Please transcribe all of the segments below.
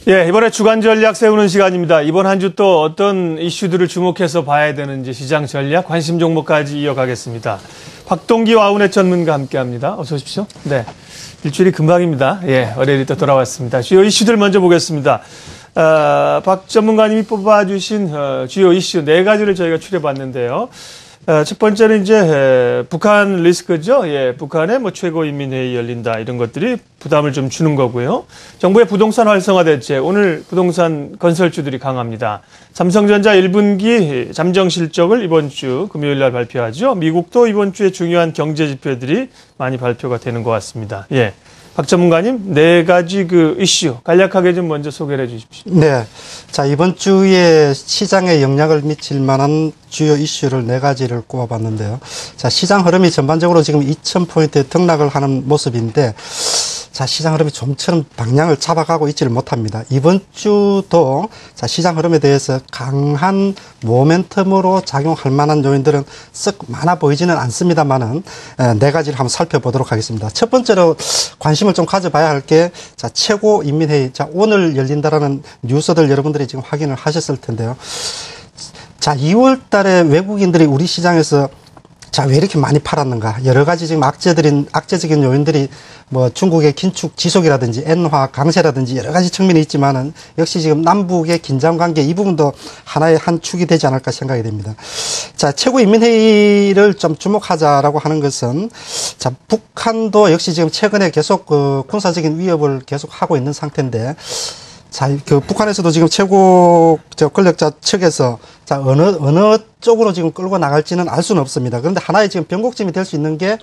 예, 이번에 주간 전략 세우는 시간입니다. 이번 한 주 또 어떤 이슈들을 주목해서 봐야 되는지 시장 전략, 관심 종목까지 이어가겠습니다. 박동기 와운의 전문가 함께합니다. 어서 오십시오. 네, 일주일이 금방입니다. 예, 월요일이 또 돌아왔습니다. 주요 이슈들 먼저 보겠습니다. 박 전문가님이 뽑아주신 주요 이슈 4가지를 저희가 추려봤는데요. 첫 번째는 이제 북한 리스크죠. 예, 북한의 최고인민회의 열린다 이런 것들이 부담을 좀 주는 거고요. 정부의 부동산 활성화 대책, 오늘 부동산 건설주들이 강합니다. 삼성전자 1분기 잠정 실적을 이번 주 금요일 날 발표하죠. 미국도 이번 주에 중요한 경제 지표들이 많이 발표가 되는 것 같습니다. 예. 박 전문가님, 4가지 이슈 간략하게 좀 먼저 소개를 해 주십시오. 네. 자, 이번 주에 시장에 영향을 미칠 만한 주요 이슈를 4가지를 꼽아봤는데요. 자, 시장 흐름이 전반적으로 지금 2000포인트 등락을 하는 모습인데, 자, 시장 흐름이 좀처럼 방향을 잡아가고 있지를 못합니다. 이번 주도 자, 시장 흐름에 대해서 강한 모멘텀으로 작용할 만한 요인들은 썩 많아 보이지는 않습니다만은 4가지를 한번 살펴보도록 하겠습니다. 첫 번째로 관심을 좀 가져봐야 할 게 자, 최고인민회의. 자, 오늘 열린다라는 뉴스들 여러분들이 지금 확인을 하셨을 텐데요. 자, 2월 달에 외국인들이 우리 시장에서 자, 왜 이렇게 많이 팔았는가? 여러 가지 지금 악재적인 요인들이 중국의 긴축 지속이라든지 엔화 강세라든지 여러 가지 측면이 있지만은 역시 지금 남북의 긴장 관계 이 부분도 하나의 한 축이 되지 않을까 생각이 됩니다. 자, 최고인민회의를 좀 주목하자라고 하는 것은 자, 북한도 역시 지금 최근에 계속 군사적인 위협을 계속 하고 있는 상태인데 자, 북한에서도 지금 최고 권력자 측에서 자, 어느 쪽으로 지금 끌고 나갈지는 알 수는 없습니다. 그런데 하나의 지금 변곡점이 될 수 있는 게,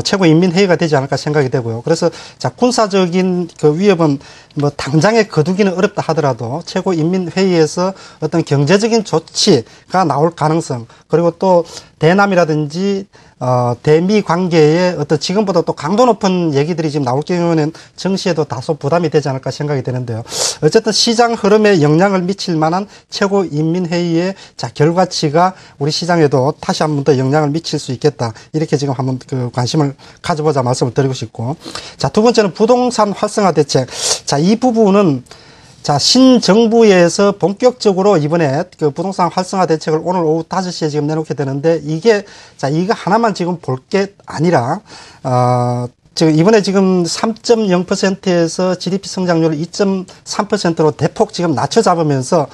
최고인민회의가 되지 않을까 생각이 되고요. 그래서 자, 군사적인 위협은 당장에 거두기는 어렵다 하더라도 최고인민회의에서 어떤 경제적인 조치가 나올 가능성, 그리고 또 대남이라든지 대미 관계에 어떤 지금보다 또 강도 높은 얘기들이 지금 나올 경우에는 정시에도 다소 부담이 되지 않을까 생각이 되는데요. 어쨌든 시장 흐름에 영향을 미칠 만한 최고인민회의의 자, 결과치가 우리 시장에도 다시 한 번 더 영향을 미칠 수 있겠다. 이렇게 지금 한번 관심을 가져보자 말씀을 드리고 싶고. 자, 두 번째는 부동산 활성화 대책. 자, 이 부분은 자, 신정부에서 본격적으로 이번에 부동산 활성화 대책을 오늘 오후 5시에 지금 내놓게 되는데 이게, 자, 이거 하나만 지금 볼 게 아니라, 지금 이번에 지금 3.0%에서 GDP 성장률을 2.3%로 대폭 지금 낮춰 잡으면서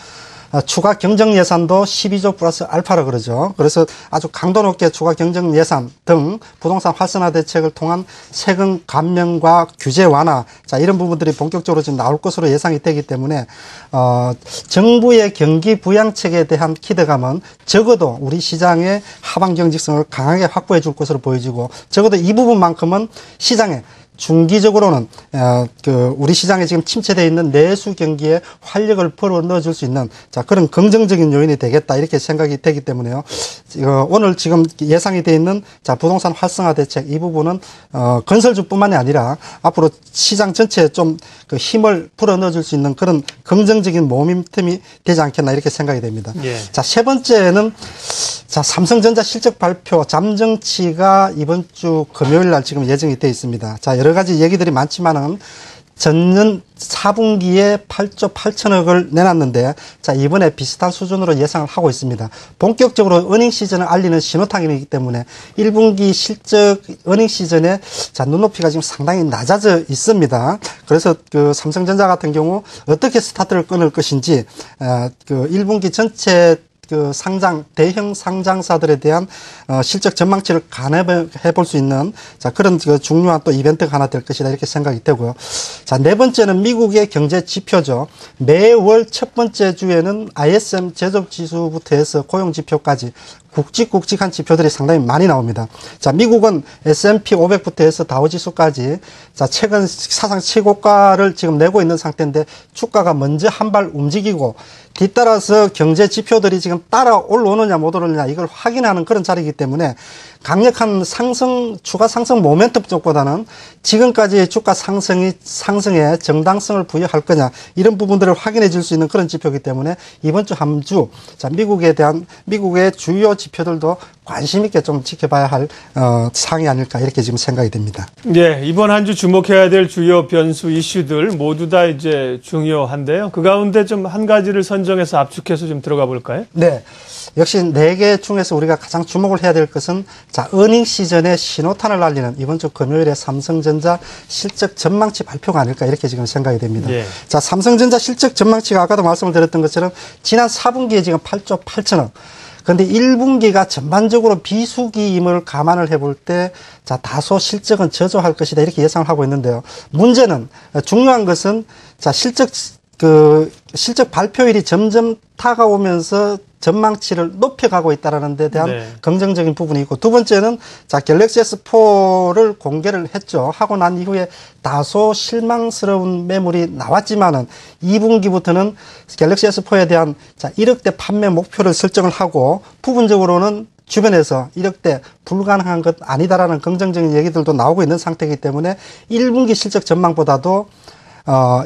추가 경정 예산도 12조 플러스 알파라 그러죠. 그래서 아주 강도 높게 추가 경정 예산 등 부동산 활성화 대책을 통한 세금 감면과 규제 완화, 자, 이런 부분들이 본격적으로 지금 나올 것으로 예상이 되기 때문에 정부의 경기 부양책에 대한 기대감은 적어도 우리 시장의 하방 경직성을 강하게 확보해 줄 것으로 보여지고 적어도 이 부분만큼은 시장에 중기적으로는 우리 시장에 지금 침체되어 있는 내수 경기에 활력을 불어 넣어줄 수 있는 자, 그런 긍정적인 요인이 되겠다 이렇게 생각이 되기 때문에요. 오늘 지금 예상이 되어 있는 자, 부동산 활성화 대책 이 부분은 건설주뿐만이 아니라 앞으로 시장 전체에 좀 힘을 불어 넣어줄 수 있는 그런 긍정적인 모멘텀이 되지 않겠나 이렇게 생각이 됩니다. 예. 자, 세 번째는 자, 삼성전자 실적 발표 잠정치가 이번 주 금요일 날 지금 예정이 되어 있습니다. 자, 여러 가지 얘기들이 많지만은 전년 4분기에 8조 8천억을 내놨는데 자, 이번에 비슷한 수준으로 예상을 하고 있습니다. 본격적으로 어닝 시즌을 알리는 신호탄이기 때문에 1분기 실적 어닝 시즌에 자, 눈높이가 지금 상당히 낮아져 있습니다. 그래서 삼성전자 같은 경우 어떻게 스타트를 끊을 것인지 1분기 전체 대형 상장사들에 대한 실적 전망치를 가늠해 볼 수 있는 자, 그런 중요한 또 이벤트가 하나 될 것이다 이렇게 생각이 되고요. 자, 네 번째는 미국의 경제 지표죠. 매월 첫 번째 주에는 ISM 제조업 지수부터 해서 고용 지표까지 굵직굵직한 지표들이 상당히 많이 나옵니다. 자, 미국은 S&P 500부터 해서 다우지수까지 자, 최근 사상 최고가를 지금 내고 있는 상태인데 주가가 먼저 한 발 움직이고 뒤따라서 경제 지표들이 지금 따라 올라오느냐 못 오느냐 이걸 확인하는 그런 자리이기 때문에 강력한 추가 상승 모멘텀 쪽보다는 지금까지의 주가 상승에 정당성을 부여할 거냐, 이런 부분들을 확인해 줄 수 있는 그런 지표이기 때문에 이번 주 한 주, 자, 미국의 주요 지표들도 관심 있게 좀 지켜봐야 할, 사항이 아닐까, 이렇게 지금 생각이 됩니다. 예, 이번 한 주 주목해야 될 주요 변수 이슈들 모두 다 이제 중요한데요. 그 가운데 좀 한 가지를 선정해서 압축해서 좀 들어가 볼까요? 네. 역시 4개 중에서 우리가 가장 주목을 해야 될 것은, 자, 어닝 시즌에 신호탄을 날리는 이번 주 금요일에 삼성전자 실적 전망치 발표가 아닐까, 이렇게 지금 생각이 됩니다. 예. 자, 삼성전자 실적 전망치가 아까도 말씀을 드렸던 것처럼 지난 4분기에 지금 8조 8천억. 그런데 1분기가 전반적으로 비수기임을 감안을 해볼 때, 자, 다소 실적은 저조할 것이다, 이렇게 예상을 하고 있는데요. 문제는, 중요한 것은, 자, 실적 발표일이 점점 다가오면서 전망치를 높여가고 있다는 데 대한 네. 긍정적인 부분이 있고, 두 번째는, 자, 갤럭시 S4를 공개를 했죠. 하고 난 이후에 다소 실망스러운 매물이 나왔지만은 2분기부터는 갤럭시 S4에 대한, 자, 1억대 판매 목표를 설정을 하고, 부분적으로는 주변에서 1억대 불가능한 것 아니다라는 긍정적인 얘기들도 나오고 있는 상태이기 때문에 1분기 실적 전망보다도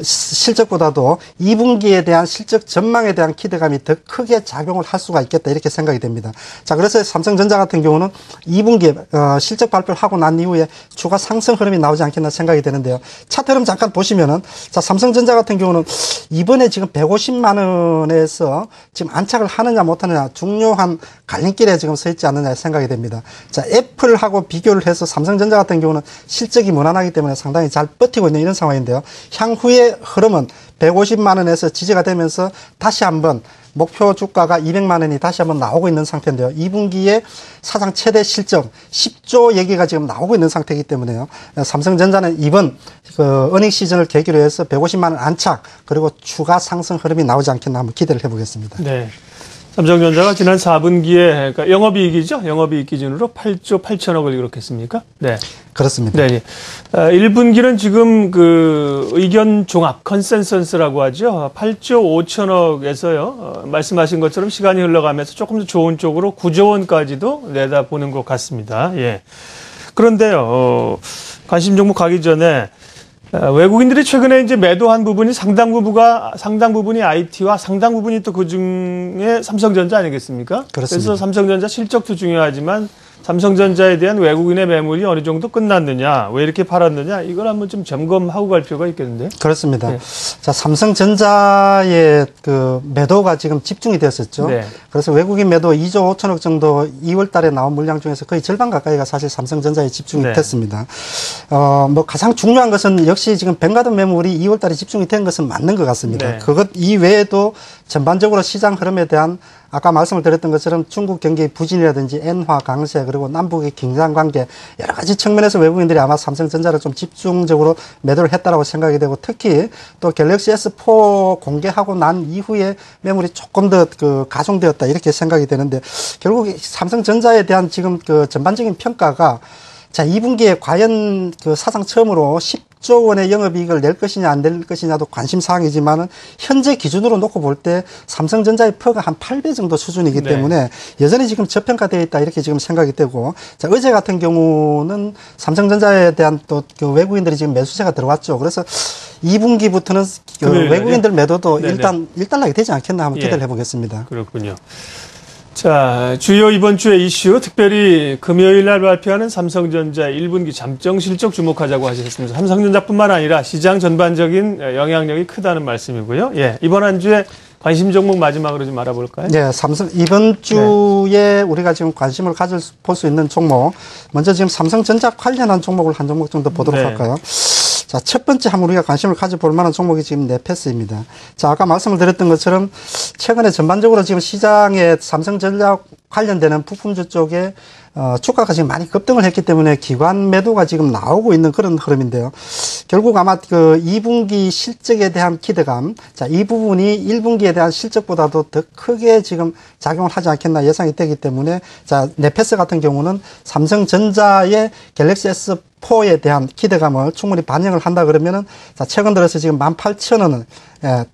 실적보다도 2분기에 대한 실적 전망에 대한 기대감이 더 크게 작용을 할 수가 있겠다, 이렇게 생각이 됩니다. 자, 그래서 삼성전자 같은 경우는 2분기에 실적 발표를 하고 난 이후에 추가 상승 흐름이 나오지 않겠나 생각이 되는데요. 차트 흐름 잠깐 보시면은, 자, 삼성전자 같은 경우는 이번에 지금 150만 원에서 지금 안착을 하느냐 못하느냐 중요한 갈림길에 지금 서 있지 않느냐 생각이 됩니다. 자, 애플하고 비교를 해서 삼성전자 같은 경우는 실적이 무난하기 때문에 상당히 잘 버티고 있는 이런 상황인데요. 향후의 흐름은 150만 원에서 지지가 되면서 다시 한번 목표 주가가 200만 원이 다시 한번 나오고 있는 상태인데요. 2분기에 사상 최대 실적 10조 얘기가 지금 나오고 있는 상태이기 때문에요. 삼성전자는 이번 어닝 시즌을 계기로 해서 150만 원 안착, 그리고 추가 상승 흐름이 나오지 않겠나 한번 기대를 해보겠습니다. 네. 삼성전자가 지난 4분기에, 그러니까 영업이익이죠? 영업이익 기준으로 8조 8천억을 기록했습니까? 네. 그렇습니다. 네. 1분기는 지금 의견 종합, 컨센서스라고 하죠. 8조 5천억에서요. 말씀하신 것처럼 시간이 흘러가면서 조금 더 좋은 쪽으로 9조 원까지도 내다보는 것 같습니다. 예. 그런데요, 관심 종목 가기 전에 외국인들이 최근에 이제 매도한 부분이 상당 부분이 IT와 상당 부분이 또 그 중에 삼성전자 아니겠습니까? 그렇습니다. 그래서 삼성전자 실적도 중요하지만 삼성전자에 대한 외국인의 매물이 어느 정도 끝났느냐, 왜 이렇게 팔았느냐, 이걸 한번 좀 점검하고 갈 필요가 있겠는데요. 그렇습니다. 네. 자, 삼성전자의 매도가 지금 집중이 되었었죠. 네. 그래서 외국인 매도 2조 5천억 정도 2월 달에 나온 물량 중에서 거의 절반 가까이가 사실 삼성전자에 집중이 네. 됐습니다. 가장 중요한 것은 역시 지금 뱅가드 매물이 2월 달에 집중이 된 것은 맞는 것 같습니다. 네. 그것 이외에도 전반적으로 시장 흐름에 대한 아까 말씀을 드렸던 것처럼 중국 경기의 부진이라든지 엔화 강세, 그리고 남북의 긴장 관계, 여러 가지 측면에서 외국인들이 아마 삼성전자를 좀 집중적으로 매도를 했다라고 생각이 되고, 특히 또 갤럭시 S4 공개하고 난 이후에 매물이 조금 더 가중되었다, 이렇게 생각이 되는데, 결국 삼성전자에 대한 지금 전반적인 평가가, 자, 2분기에 과연 사상 처음으로 10조 원의 영업이익을 낼 것이냐 안 낼 것이냐도 관심사항이지만은 현재 기준으로 놓고 볼 때 삼성전자의 퍼가 한 8배 정도 수준이기 네. 때문에 여전히 지금 저평가되어 있다, 이렇게 지금 생각이 되고, 자, 어제 같은 경우는 삼성전자에 대한 또 외국인들이 지금 매수세가 들어왔죠. 그래서 2분기부터는 외국인들 매도도 네네. 일단락이 되지 않겠나 한번 기대를 예. 해보겠습니다. 그렇군요. 자, 주요 이번 주의 이슈, 특별히 금요일 날 발표하는 삼성전자 1분기 잠정 실적 주목하자고 하셨습니다. 삼성전자뿐만 아니라 시장 전반적인 영향력이 크다는 말씀이고요. 예, 이번 한 주에 관심 종목 마지막으로 좀 알아볼까요? 네, 이번 주에 우리가 지금 관심을 볼 수 있는 종목, 먼저 지금 삼성전자 관련한 종목을 한 종목 정도 보도록 네. 할까요? 자, 첫 번째 한번 우리가 관심을 가져볼 만한 종목이 지금 네페스입니다. 자, 아까 말씀을 드렸던 것처럼 최근에 전반적으로 지금 시장에 삼성전자 관련되는 부품주 쪽에 주가가 지금 많이 급등을 했기 때문에 기관 매도가 지금 나오고 있는 그런 흐름인데요. 결국 아마 2분기 실적에 대한 기대감, 자, 이 부분이 1분기에 대한 실적보다도 더 크게 지금 작용을 하지 않겠나 예상이 되기 때문에, 자, 네페스 같은 경우는 삼성전자의 갤럭시 S 포에 대한 기대감을 충분히 반영을 한다 그러면은 자, 최근 들어서 지금 18,000원을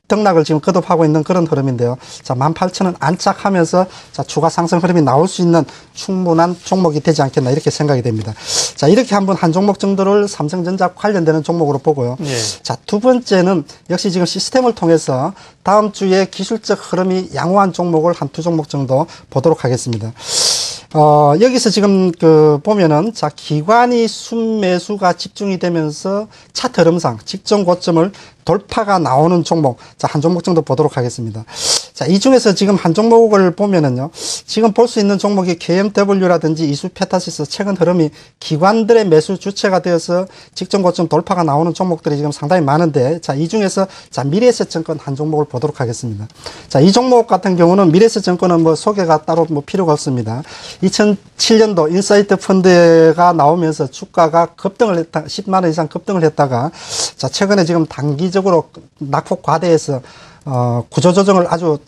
등락을 지금 거듭하고 있는 그런 흐름인데요. 자, 18,000원 안착하면서 자, 추가 상승 흐름이 나올 수 있는 충분한 종목이 되지 않겠나 이렇게 생각이 됩니다. 자, 이렇게 한번 한 종목 정도를 삼성전자 관련되는 종목으로 보고요. 예. 자, 두 번째는 역시 지금 시스템을 통해서 다음 주에 기술적 흐름이 양호한 종목을 한 두 종목 정도 보도록 하겠습니다. 여기서 지금 보면은 자, 기관이 순매수가 집중이 되면서 차트 흐름상 직전 고점을 돌파가 나오는 종목, 자, 한 종목 정도 보도록 하겠습니다. 자, 이 중에서 지금 한 종목을 보면은요, 지금 볼 수 있는 종목이 KMW라든지 이수페타시스 최근 흐름이 기관들의 매수 주체가 되어서 직전 고점 돌파가 나오는 종목들이 지금 상당히 많은데, 자, 이 중에서 자, 미래에셋증권 한 종목을 보도록 하겠습니다. 자, 이 종목 같은 경우는 미래에셋증권은 뭐 소개가 따로 뭐 필요가 없습니다. 2007년도 인사이트 펀드가 나오면서 주가가 급등을 했다, 10만 원 이상 급등을 했다가, 자, 최근에 지금 단기적으로 낙폭 과대해서 구조조정을 아주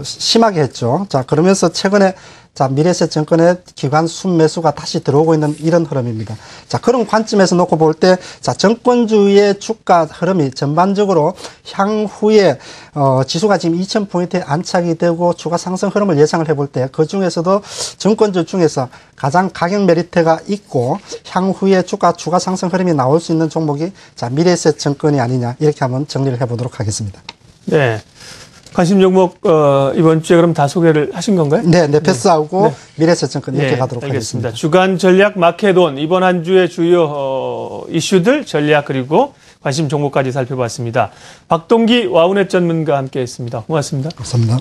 심하게 했죠. 자, 그러면서 최근에 자, 미래에셋증권의 기관 순매수가 다시 들어오고 있는 이런 흐름입니다. 자, 그런 관점에서 놓고 볼 때, 자, 정권주의 주가 흐름이 전반적으로 향후에, 지수가 지금 2000포인트에 안착이 되고 추가 상승 흐름을 예상을 해볼 때, 그 중에서도 정권주 중에서 가장 가격 메리트가 있고, 향후에 추가 상승 흐름이 나올 수 있는 종목이, 자, 미래에셋증권이 아니냐, 이렇게 한번 정리를 해보도록 하겠습니다. 네. 관심 종목 이번 주에 그럼 다 소개를 하신 건가요? 네, 네페스하고 네. 미래에셋증권 이렇게 네, 가도록 알겠습니다. 하겠습니다. 주간 전략 마켓온 이번 한 주의 주요 이슈들 전략 그리고 관심 종목까지 살펴봤습니다. 박동기 와우넷 전문가와 함께했습니다. 고맙습니다. 감사합니다.